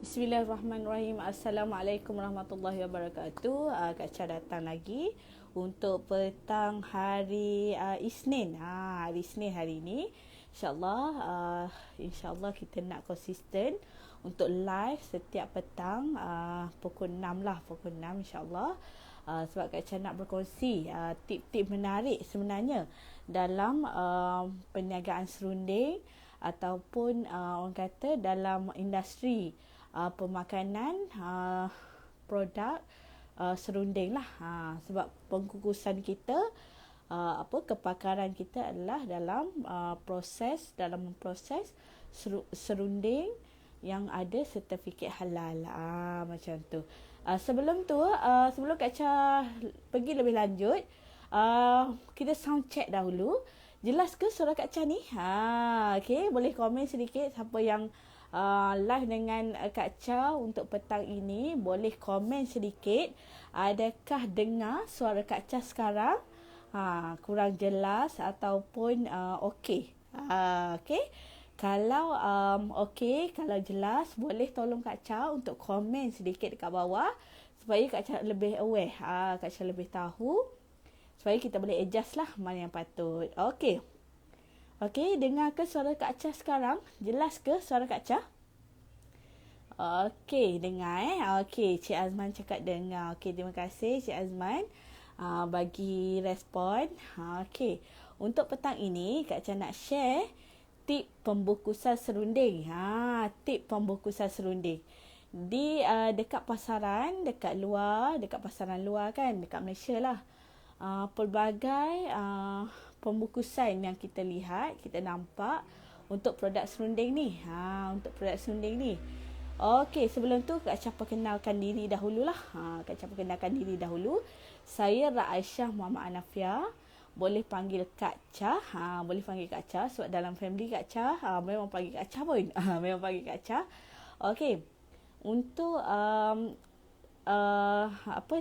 Bismillahirrahmanirrahim. Assalamualaikum warahmatullahi wabarakatuh. Kak Cha datang lagi untuk petang hari Isnin. Hari Isnin hari ini. InsyaAllah kita nak konsisten untuk live setiap petang pukul 6 lah. Pukul 6 insyaAllah. Sebab Kak Cha nak berkongsi tip-tip menarik sebenarnya dalam perniagaan serunding ataupun orang kata dalam industri pemakanan produk serunding lah. Sebab pengkukusan kita kepakaran kita adalah dalam memproses serunding yang ada sertifikat halal. Macam tu. Sebelum Kak Cha pergi lebih lanjut, kita sound check dahulu. Jelas ke suara Kak Cha ni? Okay, boleh komen sedikit siapa yang live dengan Kak Cha untuk petang ini. Boleh komen sedikit. Adakah dengar suara Kak Cha sekarang? Kurang jelas ataupun okey? Okey. Kalau okey, kalau jelas, boleh tolong Kak Cha untuk komen sedikit dekat bawah supaya Kak Cha lebih aware. Kak Cha lebih tahu supaya kita boleh adjust lah mana yang patut. Okey. Okey, dengar ke suara Kak Cha sekarang? Jelas ke suara Kak Cha? Okey, dengar Okey, Cik Azman cakap dengar. Okey, terima kasih Cik Azman bagi respon. Okey, untuk petang ini Kak Cha nak share tip pembungkusan serunding. Tip pembungkusan serunding. Di dekat pasaran, dekat pasaran luar kan, dekat Malaysia lah. Pelbagai pembungkusan yang kita lihat, kita nampak untuk produk serunding ni. Okey, sebelum tu Kak Cha perkenalkan diri dahululah. Saya Aisyah Muhammad Anafia. Boleh panggil Kak Cha. Sebab dalam family Kak Cha memang panggil Kak Cha pun. Okey. Untuk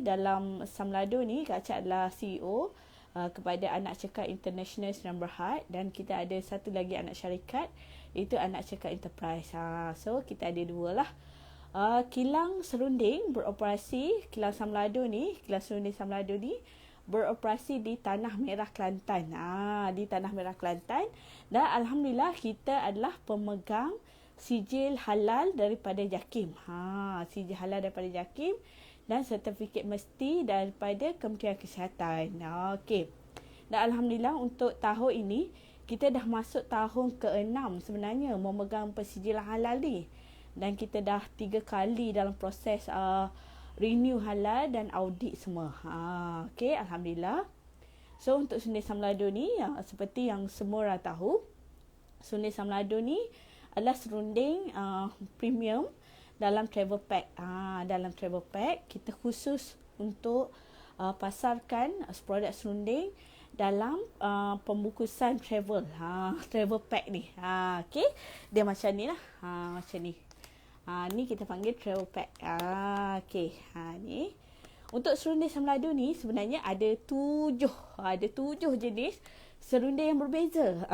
dalam Samlado ni Kak Cha adalah CEO kepada Anak Cekal International Sdn Bhd, dan kita ada satu lagi anak syarikat, itu Anak Cekal Enterprise. So kita ada dua lah. Kilang serunding beroperasi, kilang serunding Samlado ni beroperasi di Tanah Merah Kelantan. Dan alhamdulillah kita adalah pemegang sijil halal daripada JAKIM. Dan sertifikat mesti daripada Kementerian Kesihatan. Okey. Dan alhamdulillah untuk tahun ini kita dah masuk tahun ke-6 sebenarnya memegang persijilan halal ni. Dan kita dah 3 kali dalam proses renew halal dan audit semua. Okey, alhamdulillah. So untuk serunding Samlado ni seperti yang semua orang tahu, serunding Samlado ni adalah serunding premium dalam travel pack. Dalam travel pack kita khusus untuk pasarkan produk serunding dalam pembungkusan travel. Travel pack ni. Okey, dia macam ni lah. Macam ni. Ni kita panggil travel pack. Okey, ni. Untuk serunding Samlado ni sebenarnya ada 7 jenis serunding yang berbeza.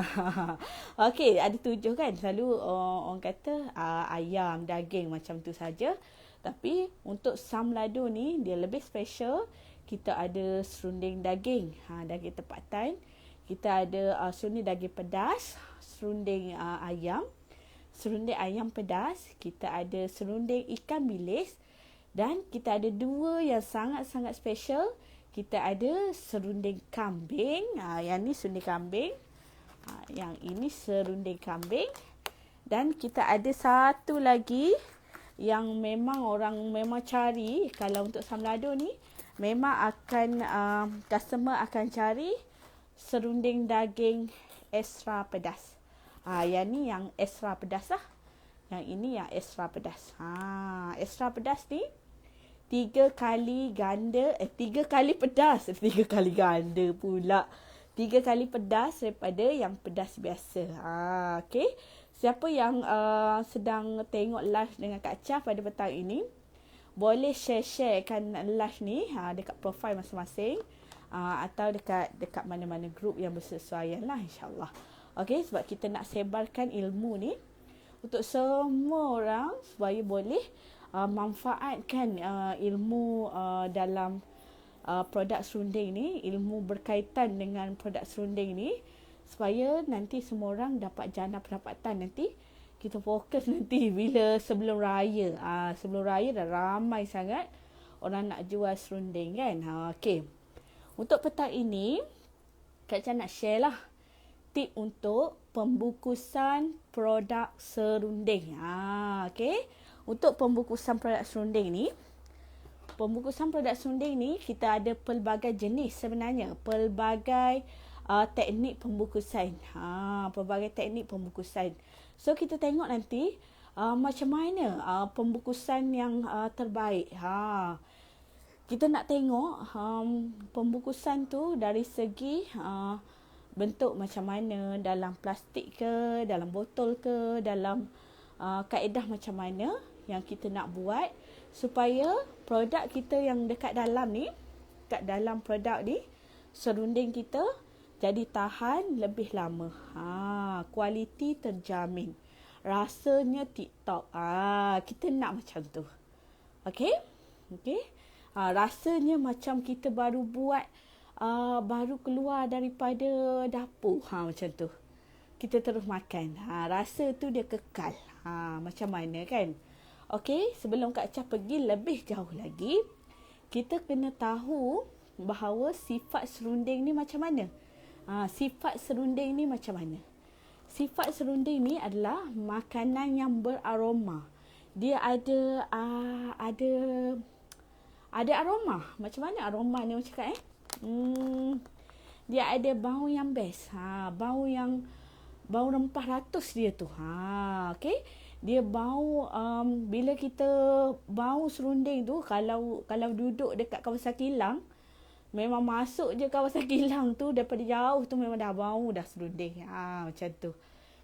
Okey, ada 7 kan. Selalu orang kata ayam, daging macam tu saja. Tapi untuk Samlado ni dia lebih special. Kita ada serunding daging, daging tempatan. Kita ada serunding daging pedas, serunding ayam, serunding ayam pedas. Kita ada serunding ikan bilis. Dan kita ada 2 yang sangat-sangat special. Kita ada serunding kambing. Yang ni serunding kambing. Yang ini serunding kambing. Dan kita ada satu lagi yang memang orang memang cari. Kalau untuk Samlado ni, memang akan customer akan cari serunding daging extra pedas. Yang ni yang extra pedas lah. Yang ini yang extra pedas. Extra pedas ni 3 kali ganda, 3 kali pedas, 3 kali ganda pula. 3 kali pedas daripada yang pedas biasa. Okey. Siapa yang sedang tengok live dengan Kak Cha pada petang ini, boleh sharekan live ni dekat profil masing-masing atau dekat mana-mana grup yang bersesuaian lah, insya-Allah. Okey, sebab kita nak sebarkan ilmu ni untuk semua orang supaya boleh manfaatkan ilmu dalam produk serunding ni, ilmu berkaitan dengan produk serunding ni, supaya nanti semua orang dapat jana pendapatan. Nanti kita fokus nanti bila sebelum raya. Sebelum raya dah ramai sangat orang nak jual serunding kan. Okey. Untuk petang ini, Kak Cha nak share lah tip untuk pembungkusan produk serunding. Okey. Untuk pembungkusan produk serunding ni, kita ada pelbagai jenis sebenarnya. Pelbagai teknik pembungkusan. Pelbagai teknik pembungkusan. So kita tengok nanti macam mana pembungkusan yang terbaik. Kita nak tengok pembungkusan tu dari segi bentuk macam mana, dalam plastik ke, dalam botol ke, dalam kaedah macam mana yang kita nak buat supaya produk kita yang dekat dalam ni, kat dalam produk ni, serunding kita jadi tahan lebih lama. Kualiti terjamin. Rasanya tip-top. Kita nak macam tu. Okey? Okey? Rasanya macam kita baru buat, baru keluar daripada dapur. Macam tu. Kita terus makan. Rasa tu dia kekal. Macam mana kan? Okey, sebelum Kak Cha pergi lebih jauh lagi, kita kena tahu bahawa sifat serunding ni macam mana. Sifat serunding ni macam mana? Sifat serunding ni adalah makanan yang beraroma. Dia ada aroma. Macam mana aroma ni orang cakap Dia ada bau yang best. Bau rempah ratus dia tu. Okey. Dia bau, bila kita bau serunding tu, kalau duduk dekat kawasan kilang, memang masuk je kawasan kilang tu, daripada jauh tu memang dah bau dah serunding. Macam tu.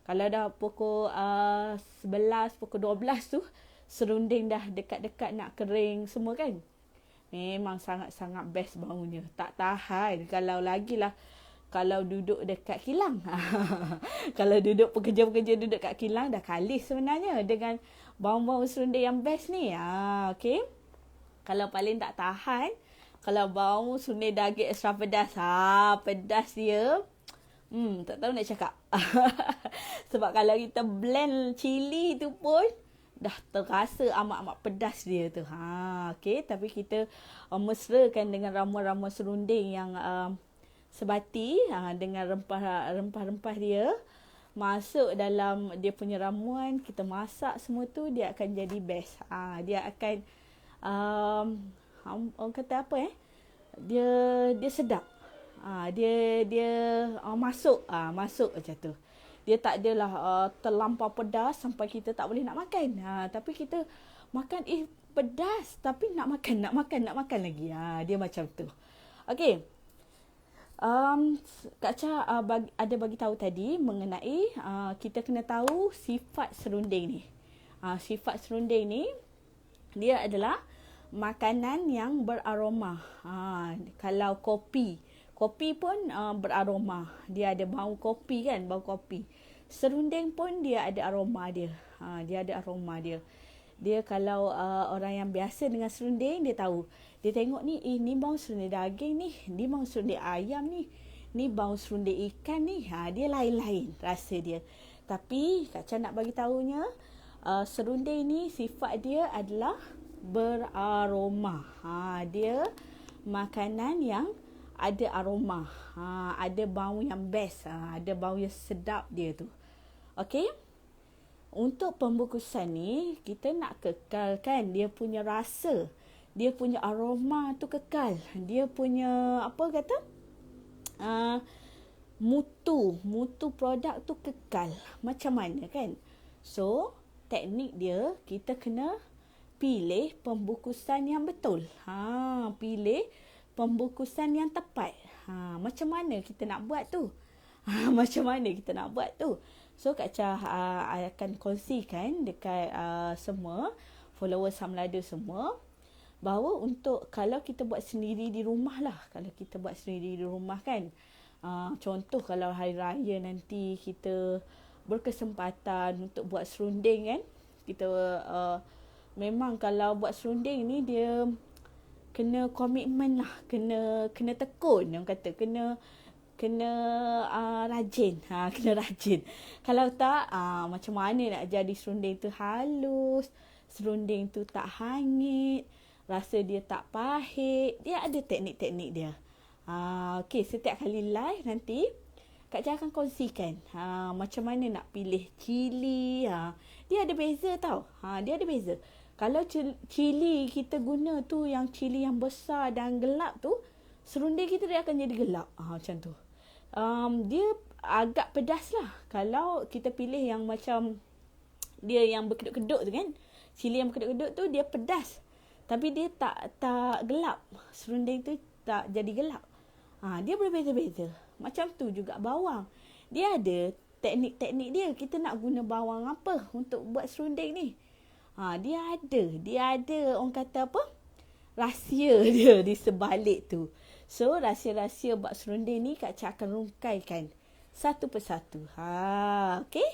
Kalau dah pukul 11, pukul 12 tu, serunding dah dekat-dekat nak kering semua kan. Memang sangat-sangat best baunya. Tak tahan kalau duduk dekat kilang. Kalau duduk pekerja-pekerja duduk kat kilang dah kalis sebenarnya dengan bau-bau serunding yang best ni. Okey. Kalau paling tak tahan, kalau bau serunding daging extra pedas. Pedas dia. Tak tahu nak cakap. Sebab kalau kita blend cili tu pun dah terasa amat-amat pedas dia tu. Okey, tapi kita mesrakan dengan ramuan-ramuan serunding yang sebati dengan rempah-rempah dia masuk dalam dia punya ramuan, kita masak semua tu, dia akan jadi best. Dia akan orang kata apa dia sedap. Dia masuk macam tu. Dia tak adalah terlampau pedas sampai kita tak boleh nak makan. Tapi kita makan pedas tapi nak makan lagi. Dia macam tu. Okey. Kak Cha ada bagi tahu tadi mengenai kita kena tahu sifat serunding ni. Sifat serunding ni dia adalah makanan yang beraroma. Kalau kopi pun beraroma. Dia ada bau kopi kan, bau kopi. Serunding pun dia ada aroma dia. Dia ada aroma dia. Dia kalau orang yang biasa dengan serunding, dia tahu. Dia tengok ni, ni bau serunding daging ni. Ni bau serunding ayam ni. Ni bau serunding ikan ni. Dia lain-lain rasa dia. Tapi Kak Cha nak bagi tahunya, serunding ni sifat dia adalah beraroma. Dia makanan yang ada aroma. Ada bau yang best. Ada bau yang sedap dia tu. Okey? Untuk pembungkusan ni, kita nak kekalkan dia punya rasa. Dia punya aroma tu kekal. Dia punya, mutu produk tu kekal. Macam mana kan? So, teknik dia, kita kena pilih pembungkusan yang betul. Pilih pembungkusan yang tepat. Macam mana kita nak buat tu? So Kak Cha akan kongsikan dekat semua followers Samlada semua, bahawa untuk kalau kita buat sendiri di rumah lah. Kalau kita buat sendiri di rumah kan, contoh kalau hari raya nanti kita berkesempatan untuk buat serunding kan. Kita memang kalau buat serunding ni dia kena komitmen lah, kena tekun, yang kata kena rajin. Kena rajin. Kalau tak macam mana nak jadi serunding tu halus, serunding tu tak hangit, rasa dia tak pahit. Dia ada teknik-teknik dia. Okey, setiap kali live nanti Kak Jah akan kongsikan macam mana nak pilih cili. Dia ada beza tau. Dia ada beza. Kalau cili kita guna tu yang cili yang besar dan gelap tu, serunding kita dia akan jadi gelap. Macam tu. Dia agak pedas lah. Kalau kita pilih yang macam dia yang berkedut-kedut tu kan. Cili yang berkedut-kedut tu dia pedas. Tapi dia tak gelap. Serunding tu tak jadi gelap. Dia berbeza-beza. Macam tu juga bawang. Dia ada teknik-teknik dia. Kita nak guna bawang apa untuk buat serunding ni. Dia ada orang kata apa? Rahsia dia di sebalik tu. So, rahsia-rahsia buat serunding ni Kak Cha akan rungkaikan satu persatu. Okey?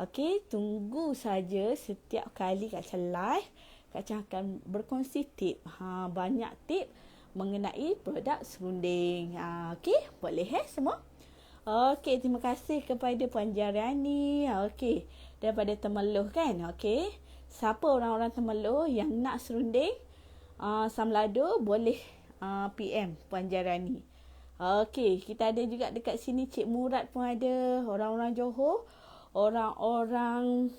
Okey, tunggu saja setiap kali Kak Cha live. Kak Cha akan berkongsi tip. Banyak tip mengenai produk serunding. Okey, boleh semua? Okey, terima kasih kepada Puan Jariani. Okey, daripada Temeloh kan? Okey. Siapa orang-orang Temeloh yang nak serunding Samlado boleh PM Puan Jariani. Okey, kita ada juga dekat sini Cik Murad pun ada. Orang-orang Johor, orang-orang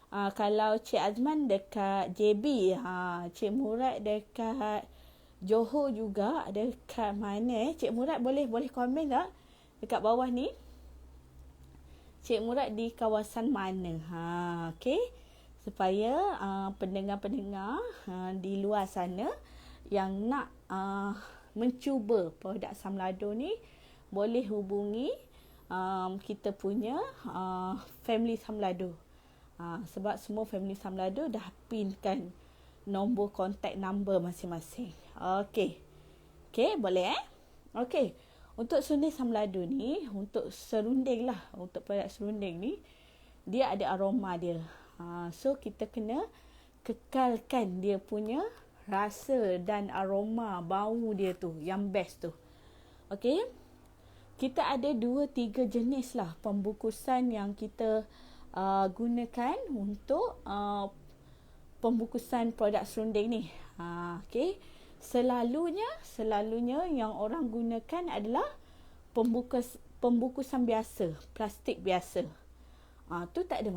kalau Cik Azman dekat JB, Cik Murad dekat Johor juga, dekat mana Cik Murad boleh komen tak dekat bawah ni? Cik Murad di kawasan mana? Okey. Supaya pendengar-pendengar di luar sana yang nak mencuba produk Samlado ni boleh hubungi kita punya family Samlado. Sebab semua family Samlado dah pinkan nombor kontak number masing-masing. Okey. Okey, boleh Okey. Untuk serunding Samlado ni, untuk serunding lah, untuk produk serunding ni, dia ada aroma dia. So, kita kena kekalkan dia punya rasa dan aroma bau dia tu, yang best tu. Okey. Kita ada 2-3 jenis lah pembungkusan yang kita gunakan untuk pembungkusan produk serunding ni. Okey. Selalunya yang orang gunakan adalah pembungkusan biasa, plastik biasa. Tu tak ada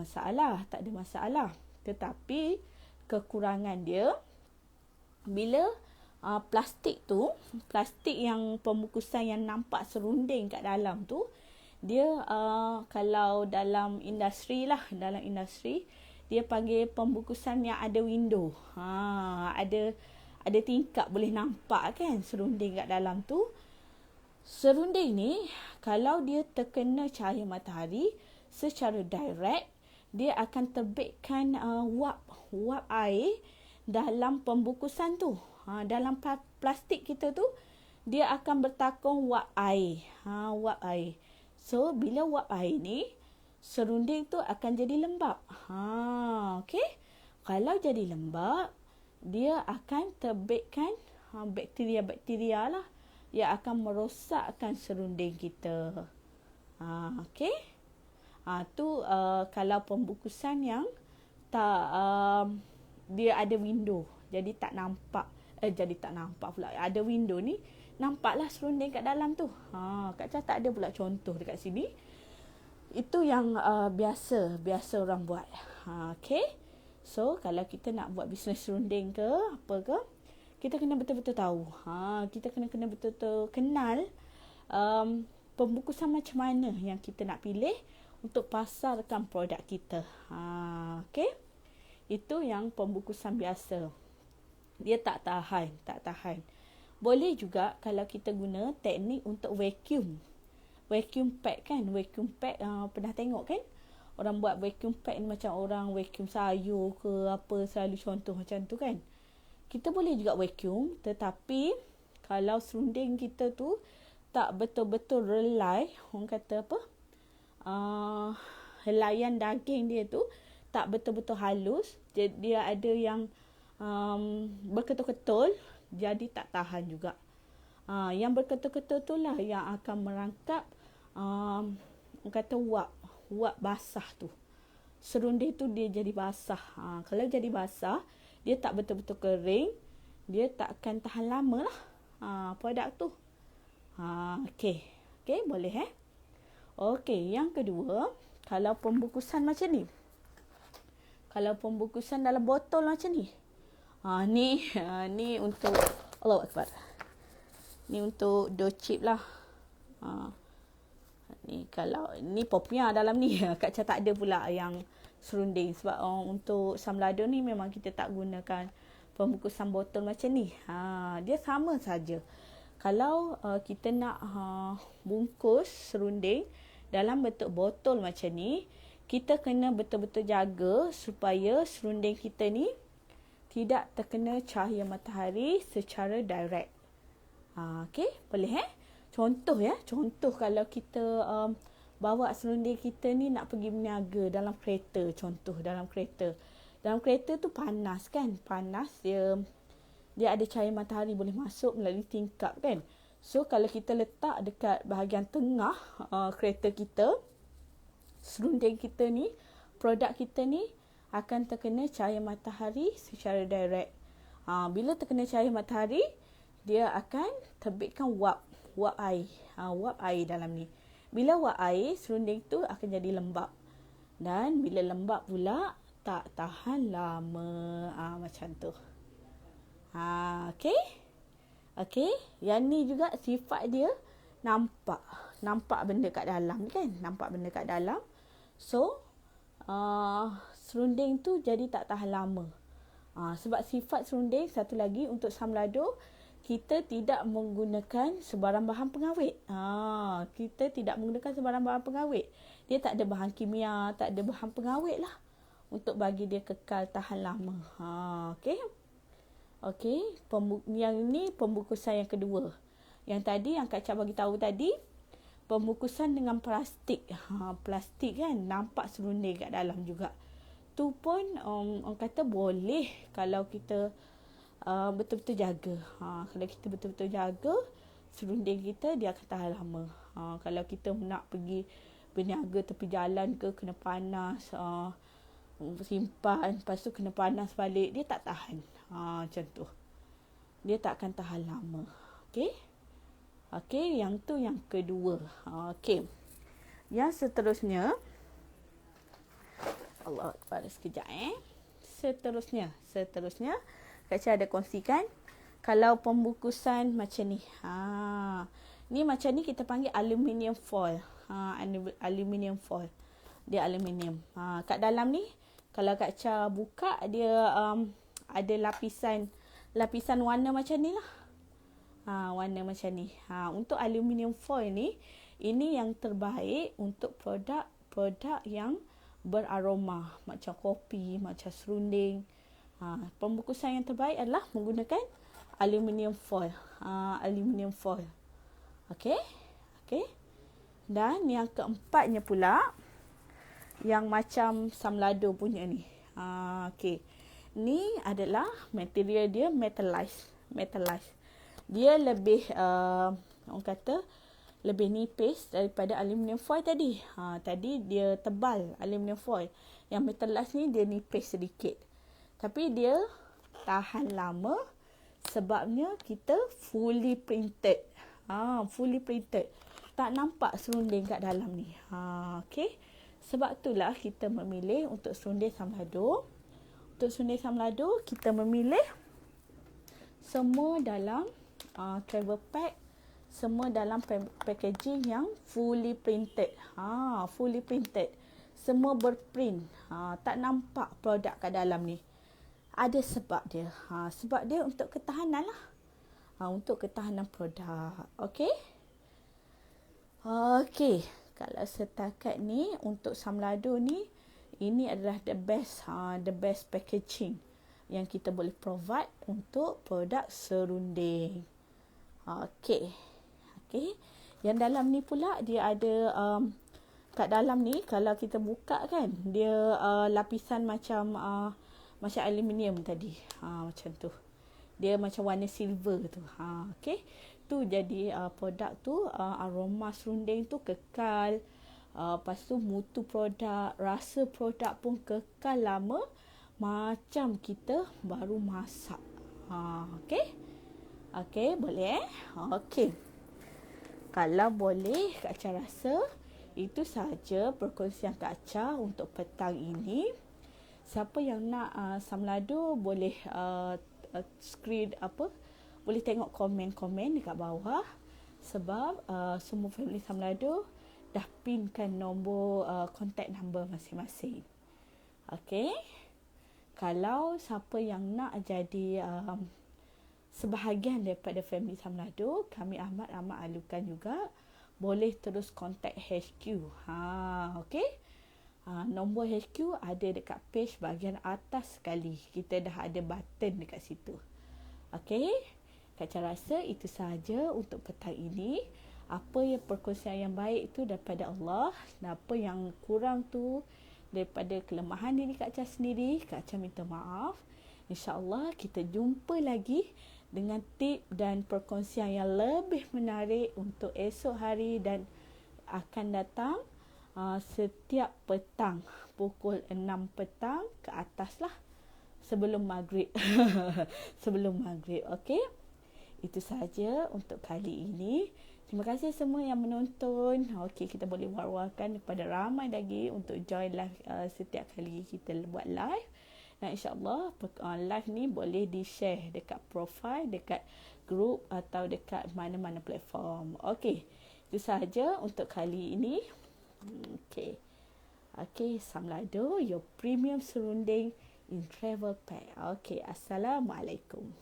masalah. Tetapi kekurangan dia bila plastik yang pembungkusan yang nampak serunding kat dalam tu, dia kalau dalam industri dia panggil pembungkusan yang ada window. Ada tingkap boleh nampak kan serunding kat dalam tu. Serunding ni kalau dia terkena cahaya matahari secara direct, dia akan terbitkan wap air dalam pembungkusan tu. Dalam plastik kita tu dia akan bertakung wap air. So bila wap air ni, serunding tu akan jadi lembap. Okey. Kalau jadi lembap, dia akan terbitkan bakteria-bakteria lah yang akan merosakkan serunding kita. Okey. Tu kalau pembungkusan yang tak dia ada window, jadi tak nampak pula. Ada window ni, nampaklah serunding kat dalam tu. Kak Cha tak ada pula contoh dekat sini. Itu yang biasa orang buat. Okey. So, kalau kita nak buat bisnes serunding ke apa ke, kita kena betul-betul tahu. Kita kena betul-betul kenal pembungkusan macam mana yang kita nak pilih untuk pasarkan produk kita. Okey. Itu yang pembungkusan biasa. Dia tak tahan. Boleh juga kalau kita guna teknik untuk vacuum. Vacuum pack kan? Vacuum pack pernah tengok kan? Orang buat vacuum pack ni macam orang vacuum sayur ke apa, selalu contoh macam tu kan. Kita boleh juga vacuum, tetapi kalau serunding kita tu tak betul-betul rely, orang kata apa? helaian daging dia tu tak betul-betul halus. Dia ada yang berketul-ketul, jadi tak tahan juga. Yang berketul-ketul tu lah yang akan merangkap kata wap basah tu. Serunding tu dia jadi basah. Kalau jadi basah, dia tak betul-betul kering, dia tak akan tahan lama lah produk tu. Okey, boleh Okey, yang kedua, kalau pembungkusan macam ni. Kalau pembungkusan dalam botol macam ni. Ni untuk Allahu Akbar. Ni untuk dough chip lah. Ni kalau ni popiah dalam ni. Kak Cha tak ada pula yang serunding. Sebab untuk Sam Lado ni memang kita tak gunakan pembungkusan botol macam ni. Dia sama saja. Kalau kita nak bungkus serunding dalam bentuk botol macam ni, kita kena betul-betul jaga supaya serunding kita ni tidak terkena cahaya matahari secara direct. Okey, boleh Contoh kalau kita bawa serunding kita ni nak pergi berniaga dalam kereta, contoh dalam kereta. Dalam kereta tu panas kan? Panas, dia ada cahaya matahari boleh masuk melalui tingkap kan? So kalau kita letak dekat bahagian tengah kereta kita, serunding kita ni, produk kita ni akan terkena cahaya matahari secara direct. Bila terkena cahaya matahari, dia akan terbitkan wap air. Wap air dalam ni. Bila wap air, serunding tu akan jadi lembap. Dan bila lembap pula, tak tahan lama. Macam tu. Okey. Yang ni juga sifat dia nampak. Nampak benda kat dalam kan? Nampak benda kat dalam. So, serunding tu jadi tak tahan lama. Sebab sifat serunding, satu lagi untuk Sam Lado, kita tidak menggunakan sebarang bahan pengawet. Kita tidak menggunakan sebarang bahan pengawet. Dia tak ada bahan kimia, tak ada bahan pengawet lah. Untuk bagi dia kekal tahan lama. Okey. Yang ni pembungkusan yang kedua. Yang tadi, yang Kak Cha bagi tahu tadi, pembungkusan dengan plastik. Plastik kan, nampak serunding kat dalam juga. Tu pun orang kata boleh kalau kita betul-betul jaga. Kalau kita betul-betul jaga, serunding kita dia akan tahan lama. Kalau kita nak pergi berniaga tepi jalan ke, kena panas, simpan, lepas tu kena panas balik, dia tak tahan. Macam tu. Dia tak akan tahan lama. Okey, yang tu yang kedua. Okey. Yang seterusnya, Allah Akbar, sekejap Seterusnya, Kak Cha ada kongsikan kalau pembungkusan macam ni. Ni macam ni kita panggil aluminium foil. Aluminium foil. Dia aluminium. Kat dalam ni kalau Kak Cha buka, dia ada lapisan warna macam ni lah. Warna macam ni. Untuk aluminium foil ni, ini yang terbaik untuk produk yang beraroma macam kopi, macam serunding. Pembungkusan yang terbaik adalah menggunakan aluminium foil. Okey. Dan yang keempatnya pula, yang macam Sam Lado punya ni. Okey. Ni adalah material dia metallized. Dia lebih orang kata lebih nipis daripada aluminium foil tadi. Tadi dia tebal aluminium foil. Yang metallized ni dia nipis sedikit. Tapi dia tahan lama sebabnya kita fully printed. Tak nampak serunding kat dalam ni. Okey. Sebab itulah kita memilih untuk serunding Sam Lado. Untuk serunding Sam Lado, kita memilih semua dalam travel pack, semua dalam packaging yang fully printed. Semua berprint. Tak nampak produk kat dalam ni. Ada sebab dia. Sebab dia untuk ketahanan lah. Untuk ketahanan produk. Okey. Kalau setakat ni, untuk Sam Lado ni, ini adalah the best packaging yang kita boleh provide untuk produk serunding. Okey. Yang dalam ni pula dia ada kat dalam ni kalau kita buka kan, dia lapisan macam aluminium tadi. Macam tu. Dia macam warna silver tu. Okey. Tu jadi produk tu, aroma serunding tu kekal. Lepas tu mutu produk, rasa produk pun kekal lama macam kita baru masak. Okey. Okey, boleh Okey. Kalau boleh, Kak Cha rasa itu sahaja perkongsian Kak Cha untuk petang ini. Siapa yang nak Samlado boleh screen boleh tengok komen-komen dekat bawah, sebab semua family Samlado dah pinkan nombor contact number masing-masing. Okey. Kalau siapa yang nak jadi sebahagian daripada family Samlado, kami amat alukan juga, boleh terus contact HQ. Okey. Nombor HQ ada dekat page bahagian atas sekali. Kita dah ada button dekat situ. Okey. Kak Cha rasa itu sahaja untuk petang ini. Apa yang perkongsian yang baik itu daripada Allah, dan apa yang kurang tu daripada kelemahan diri Kak Cha sendiri, Kak Cha minta maaf. InsyaAllah kita jumpa lagi dengan tip dan perkongsian yang lebih menarik untuk esok hari dan akan datang setiap petang pukul 6 petang ke atas lah, sebelum maghrib. Sebelum maghrib. Okey. Itu sahaja untuk kali ini. Terima kasih semua yang menonton. Okey, kita boleh war-warkan kepada ramai lagi untuk join live setiap kali kita buat live. Dan insyaAllah live ni boleh di-share dekat profile, dekat group atau dekat mana-mana platform. Okey, itu sahaja untuk kali ini. Okey. Okey, Samlado, your premium serunding in travel pack. Okey, Assalamualaikum.